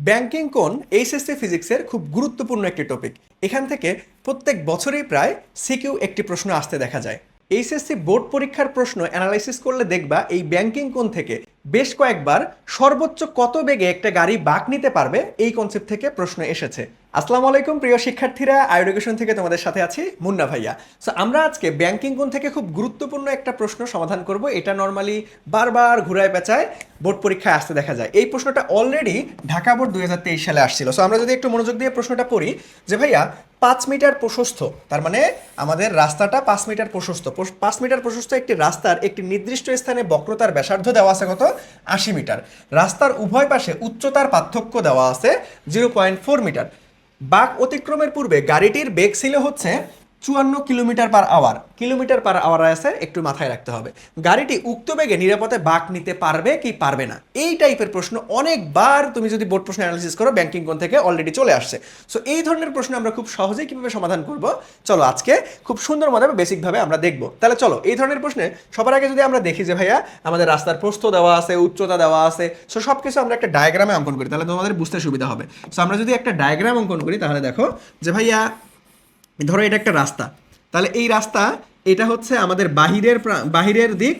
Banking কোণ HSC ফিজিক্সের খুব গুরুত্বপূর্ণ একটি টপিক। এখান থেকে প্রত্যেক বছরই প্রায় সিকিউ একটি প্রশ্ন আসতে দেখা যায়। এইচএসসি বোর্ড পরীক্ষার প্রশ্ন অ্যানালাইসিস করলে দেখবা এই ব্যাংকিং কোণ থেকে বেশ কয়েকবার সর্বোচ্চ কত বেগে একটা গাড়ি বাঁক নিতে পারবে এই কনসেপ্ট থেকে প্রশ্ন এসেছে। আসসালামু আলাইকুম প্রিয় শিক্ষার্থীরা, আইএডুকেশন থেকে তোমাদের সাথে আছি মুন্না ভাইয়া। সো আমরা আজকে ব্যাংকিং কোণ থেকে খুব গুরুত্বপূর্ণ একটা প্রশ্ন সমাধান করব। এটা নর্মালি বারবার ঘুরায় পেঁচায় বোর্ড পরীক্ষায় আসতে দেখা যায়। এই প্রশ্নটা অলরেডি ঢাকা বোর্ড 2023 সালে আসছিল। সো আমরা যদি একটু মনোযোগ দিয়ে প্রশ্নটা পড়ি যে ভাইয়া 5 মিটার প্রশস্ত, তার মানে আমাদের রাস্তাটা 5 মিটার প্রশস্ত, 5 মিটার প্রশস্ত একটি রাস্তার একটি নির্দিষ্ট স্থানে বক্রতার ব্যাসার্ধ দেওয়া আছে কত, 80 মিটার। রাস্তার উভয় পাশে উচ্চতার পার্থক্য দেওয়া আছে 0.4 মিটার। বাঁক অতিক্রমের পূর্বে গাড়িটির বেগ ছিল হচ্ছে 54 kilometre per hour. Kilometre per hour আছে, একটু মাথায় রাখতে হবে। গাড়িটি উক্ত বেগে নিরাপদে বাঁক নিতে পারবে কি পারবে না, এই টাইপের প্রশ্ন অনেকবার তুমি যদি বোর্ড প্রশ্ন অ্যানালিসিস করো ব্যাংকিং কোণ থেকে অলরেডি চলে আসছে। সো এই ধরনের প্রশ্ন আমরা খুব সহজেই কিভাবে সমাধান করব, চলো আজকে খুব সুন্দরভাবে বেসিকভাবে আমরা দেখব। তাহলে চলো এই ধরনের প্রশ্নে সবার আগে যদি আমরা দেখি যে ভাইয়া আমাদের রাস্তার প্রস্থ দেওয়া আছে, উচ্চতা দেওয়া আছে, সো সব কিছু আমরা একটা ডায়াগ্রামে অঙ্কন করি, তাহলে তোমাদের বুঝতে সুবিধা হবে। সো আমরা যদি একটা ডায়াগ্রাম অঙ্কন করি তাহলে দেখো যে ভাইয়া ধরো এটা একটা রাস্তা, তাহলে এই রাস্তা এটা হচ্ছে আমাদের বাহিরের দিক,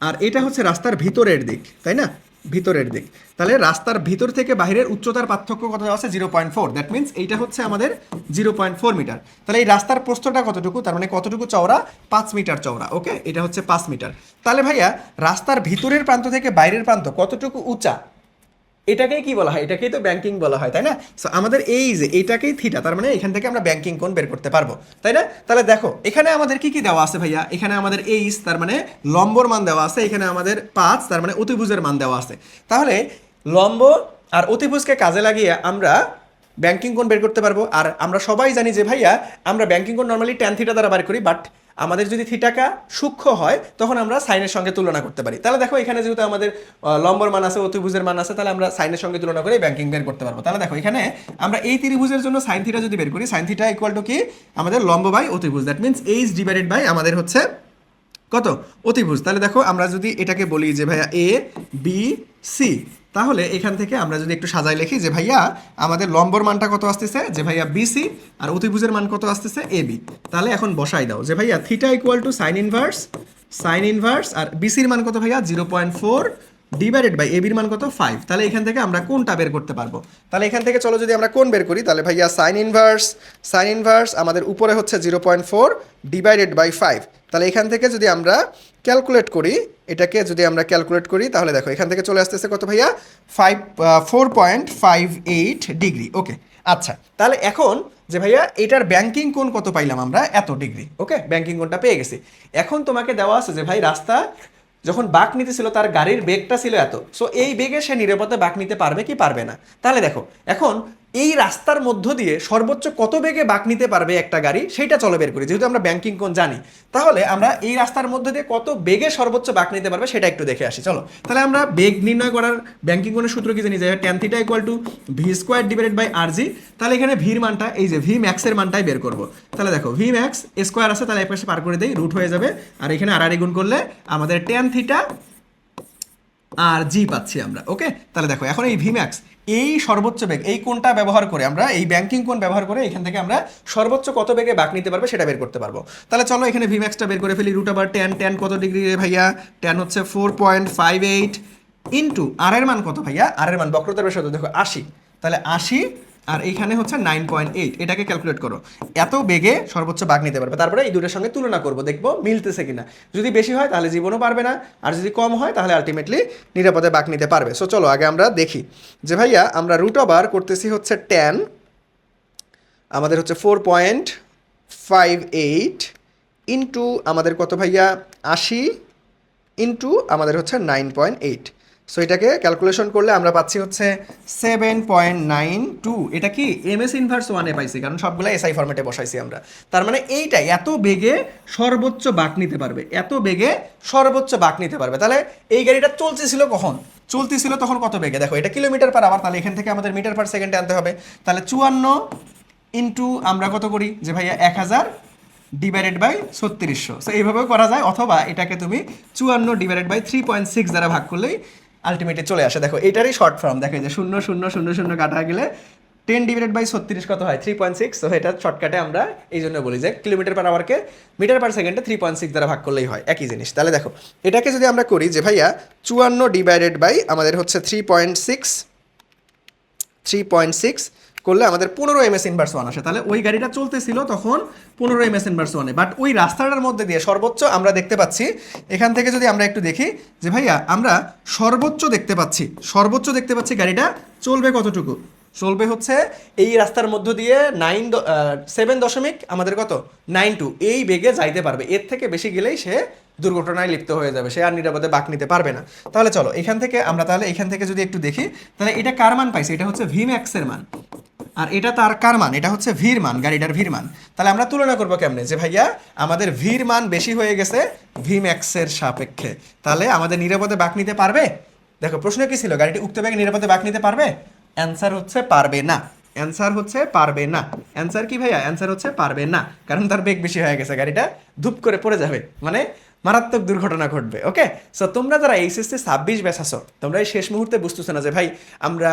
আর এটা হচ্ছে রাস্তার ভিতরের দিক, তাই না, ভিতরের দিক। তাহলে রাস্তার ভিতর থেকে বাহিরের উচ্চতার পার্থক্য কত আছে, 0.4। দ্যাট মিনস এইটা হচ্ছে আমাদের 0.4 মিটার। তাহলে এই রাস্তার প্রস্থটা কতটুকু, তার মানে কতটুকু চওড়া, 5 মিটার চওড়া। ওকে, এটা হচ্ছে 5 মিটার। তাহলে ভাইয়া রাস্তার ভিতরের প্রান্ত থেকে বাইরের প্রান্ত কতটুকু উঁচা, এটাকেই কি বলা হয়, এটাকেই তো ব্যাংকিং বলা হয়, তাই না। সো আমাদের এই যে এটাকেই থিটা, তার মানে এখান থেকে আমরা ব্যাংকিং কোণ বের করতে পারবো, তাই না। তাহলে দেখো এখানে আমাদের কি কি দেওয়া আছে ভাইয়া, এখানে আমাদের এইচ তার মানে লম্বর মান দেওয়া আছে, এখানে আমাদের 5 তার মানে অতিভুজের মান দেওয়া আছে। তাহলে লম্ব আর অতিভুজকে কাজে লাগিয়ে আমরা ব্যাংকিং কোণ বের করতে পারবো। আর আমরা সবাই জানি যে ভাইয়া আমরা ব্যাংকিং কোণ নর্মালি ট্যান থিটা দ্বারা বার করি, বাট আমাদের যদি থিটাকা সূক্ষ্ম হয় তখন আমরা সাইনের সঙ্গে তুলনা করতে পারি। তাহলে দেখো এখানে যেহেতু আমাদের লম্বর মান আছে, অতিভুজের মান আছে, তাহলে আমরা সাইনের সঙ্গে তুলনা করে ব্যাংকিং বের করতে পারবো। তাহলে দেখো এখানে আমরা এই ত্রিভুজের জন্য সাইন থিটা যদি বের করি, সাইন থিটা ইকুয়াল টু কি, আমাদের লম্ব বাই অতিভুজ, that means H divided by আমাদের হচ্ছে কত, অতিভুজ। তাহলে দেখো আমরা যদি এটাকে বলি যে ভাইয়া এ বি সি, তাহলে এখান থেকে আমরা যদি একটু সাজাই লিখি যে ভাইয়া আমাদের লম্বর মানটা কত আসতেছে, যে ভাইয়া বিসি, আর অতিভুজের মান কত আসতেছে এ বি। তাহলে এখন বসাই দাও যে ভাইয়া theta equal to sine inverse আর বিসির মান কত ভাইয়া 0.4 ডিভাইডেড বাই এবির মান কত 5। তাহলে এখান থেকে আমরা কোনটা বের করতে পারবো। তাহলে এখান থেকে চলো যদি আমরা কোন বের করি, তাহলে ভাইয়া সাইন ইনভার্স আমাদের উপরে হচ্ছে 0.4 ডিভাইডেড বাই 5। তাহলে এখান থেকে যদি আমরা ক্যালকুলেট করি, এটাকে যদি আমরা ক্যালকুলেট করি তাহলে দেখো এখান থেকে চলে আসতেছে কত ভাইয়া, 4.58 ডিগ্রি। ওকে, আচ্ছা তাহলে এখন যে ভাইয়া এটার ব্যাংকিং কোণ কত পাইলাম আমরা, এত ডিগ্রি। ওকে, ব্যাংকিং কোণটা পেয়ে গেছি। এখন তোমাকে দেওয়া আছে যে ভাই রাস্তা যখন বাঁক নিতেছিল তার গাড়ির বেগটা ছিল এত, সো এই বেগে সে নিরাপদে বাঁক নিতে পারবে কি পারবে না। তাহলে দেখো এখন এই রাস্তার মধ্য দিয়ে সর্বোচ্চ কত বেগে বাঁক নিতে পারবে একটা গাড়ি, সেটা চলো বের করি। যেহেতু আমরা ব্যাংকিং কোণ জানি, তাহলে আমরা এই রাস্তার মধ্য দিয়ে কত বেগে সর্বোচ্চ বাঁক নিতে পারবে সেটা একটু দেখে আসি। চলো তাহলে আমরা বেগ নির্ণয় করার ব্যাংকিং কোণের সূত্র কি জানি, যে tan theta equal to v square divided by r g. তাহলে এখানে ভির মানটা, এই যে ভি ম্যাক্সের মানটাই বের করবো। তাহলে দেখো ভি ম্যাক্স স্কোয়ার আছে, তাহলে এক পাশে পার করে দেই, রুট হয়ে যাবে, আর এখানে আর গুণ করলে আমাদের ট্যান থিটা আর জি পাচ্ছি আমরা। ওকে, তাহলে দেখো এখন এই ভিম্যাক্স এই সর্বোচ্চ বেগ এই কোণটা ব্যবহার করে আমরা এই ব্যাংকিং কোণ ব্যবহার করে এখান থেকে আমরা সর্বোচ্চ কত বেগে বাঁক নিতে পারবে সেটা বের করতে পারবো। তাহলে চলো এখানে ভিম্যাক্সটা বের করে ফেলি। রুট ওভার ট্যান কত ডিগ্রি রে ভাইয়া, ট্যান হচ্ছে 4.58 ইন্টু আর এর মান কত ভাইয়া, আর এর মান বক্রতার ব্যাসার্ধ দেখো 80, তাহলে 80 আর এইখানে হচ্ছে 9.8। এটাকে ক্যালকুলেট করো, এত বেগে সর্বোচ্চ বাঁক নিতে পারবে। তারপরে এই দুটোর সঙ্গে তুলনা করবো, দেখবো মিলতেছে কিনা। যদি বেশি হয় তাহলে জীবনও পারবে না, আর যদি কম হয় তাহলে আলটিমেটলি নিরাপদে বাঁক নিতে পারবে। সো চলো আগে আমরা দেখি যে ভাইয়া আমরা রুট ওভার করতেছি হচ্ছে ট্যান আমাদের হচ্ছে 4.58 ইন্টু আমাদের কত ভাইয়া 80 ইন্টু আমাদের হচ্ছে 9.8। সো এটাকে ক্যালকুলেশন করলে আমরা পাচ্ছি হচ্ছে 7.92। এটা কি এমএস ইনভার্স 1-এ পাইছি, কারণ সবগুলো এসআই ফরম্যাটে বসাইছি আমরা। তার মানে এইটাই এত বেগে সর্বোচ্চ বাঁক নিতে পারবে, এত বেগে সর্বোচ্চ বাঁক নিতে পারবে। তাহলে এই গাড়িটা চলতেছিল কখন, চলতেছিল তখন কত বেগে, দেখো এটা কিলোমিটার পার আওয়ার, তাহলে এখান থেকে আমাদের মিটার পার সেকেন্ডে আনতে হবে। তাহলে 54 ইন্টু আমরা কত করি যে ভাইয়া 1000 ডিভাইডেড বাই 3600। সো এইভাবেও করা যায়, অথবা এটাকে তুমি 54 ডিভাইডেড বাই 3.6 দ্বারা ভাগ করলেই আলটিমেটলি চলে আসে। দেখো এটারই শর্ট ফর্ম, দেখো এই যে 0 0 0 0 কাটা গেলে 10/36 হয় 3.6। তো এটা শর্টকাটে আমরা এই জন্য বলি যে কিলোমিটার পার আওয়ারকে মিটার পার সেকেন্ডে 3.6 দ্বারা ভাগ করলেই হয়, একই জিনিস। তাহলে দেখো এটাকে যদি আমরা করি যে ভাইয়া 54 আমাদের হচ্ছে 3.6 করলে আমাদের 15 ms ইনভার্স 1 আসে। তাহলে ওই গাড়িটা চলতেছিল তখন 15 ms ইনভার্স 1-এ, বাট ওই রাস্তাটার মধ্যে দিয়ে সর্বোচ্চ আমরা দেখতে পাচ্ছি, এখান থেকে যদি আমরা একটু দেখি যে ভাইয়া আমরা সর্বোচ্চ দেখতে পাচ্ছি গাড়িটা চলবে কতটুকু, চলবে হচ্ছে এই রাস্তার মধ্য দিয়ে 7 দশমিক আমাদের কত 92 এই বেগে যাইতে পারবে। এর থেকে বেশি গেলেই সে দুর্ঘটনায় লিপ্ত হয়ে যাবে, সে আর নিরাপদে বাঁক নিতে পারবে না। তাহলে চলো এখান থেকে যদি একটু দেখি, তাহলে এটা কার মান পাইছে, এটা হচ্ছে ভিম্যাক্সের মান, আর এটা তার কার মান, এটা হচ্ছে ভির মান, গাড়িটার ভির মান। তাহলে আমরা তুলনা করবো কেমনে যে ভাইয়া আমাদের ভির মান বেশি হয়ে গেছে ভিম্যাক্সের সাপেক্ষে, তাহলে আমাদের নিরাপদে বাঁক নিতে পারবে। দেখো প্রশ্ন কি ছিল, গাড়িটি উক্ত বেগে নিরাপদে বাঁক নিতে পারবে? অ্যান্সার হচ্ছে পারবে না। অ্যান্সার কি ভাইয়া? অ্যান্সার হচ্ছে পারবে না, কারণ তার বেগ বেশি হয়ে গেছে, গাড়িটা ধুপ করে পড়ে যাবে, মানে মারাত্মক দুর্ঘটনা ঘটবে। ওকে, সো তোমরা যারা এইচএসসি 26 ব্যাচ আছো, তোমরা এই শেষ মুহূর্তে বুঝতেছো না যে ভাই আমরা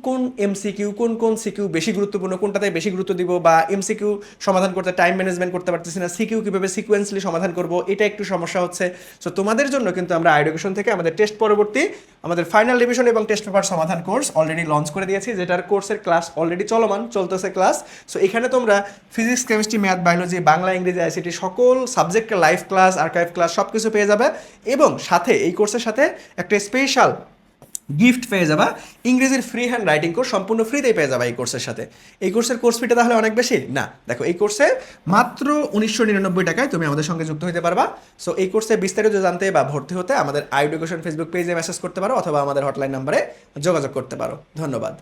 কোন এমসিকিউ কোন সিকিউ বেশি গুরুত্বপূর্ণ, কোনটাতে বেশি গুরুত্ব দিব, বা এমসিকিউ সমাধান করতে টাইম ম্যানেজমেন্ট করতে পারতেছি না, সিকিউ কিভাবে সিকোয়েন্সলি সমাধান করব, এটা একটু সমস্যা হচ্ছে। সো তোমাদের জন্য কিন্তু আমরা আইডুকেশন থেকে আমাদের টেস্ট পরবর্তী আমাদের ফাইনাল রিভিশন এবং টেস্ট পেপার সমাধান কোর্স অলরেডি লঞ্চ করে দিয়েছি, যেটার কোর্সের ক্লাস অলরেডি চলতেছে ক্লাস। সো এখানে তোমরা physics, chemistry, math, biology, Bangla, ইংরেজি, আইসিটি সকল সাবজেক্টের লাইভ ক্লাস, আর্কাইভ ক্লাস সব কিছু পেয়ে যাবে। এবং সাথে এই কোর্সের সাথে একটা স্পেশাল গিফট পেয়ে যাবা, ইংরেজির ফ্রি হ্যান্ড রাইটিং কোর্স সম্পূর্ণ ফ্রিতেই পেয়ে যাবা এই কোর্সের সাথে। এই কোর্সের কোর্স ফিটা তাহলে অনেক বেশি না, দেখো এই কোর্সে মাত্র 1999 টাকায় তুমি আমাদের সঙ্গে যুক্ত হতে পারবা। সো এই কোর্সে বিস্তারিত জানতে বা ভর্তি হতে আমাদের আইডুকেশন ফেসবুক পেজে মেসেজ করতে পারো, অথবা আমাদের হটলাইন নাম্বারে যোগাযোগ করতে পারো। ধন্যবাদ।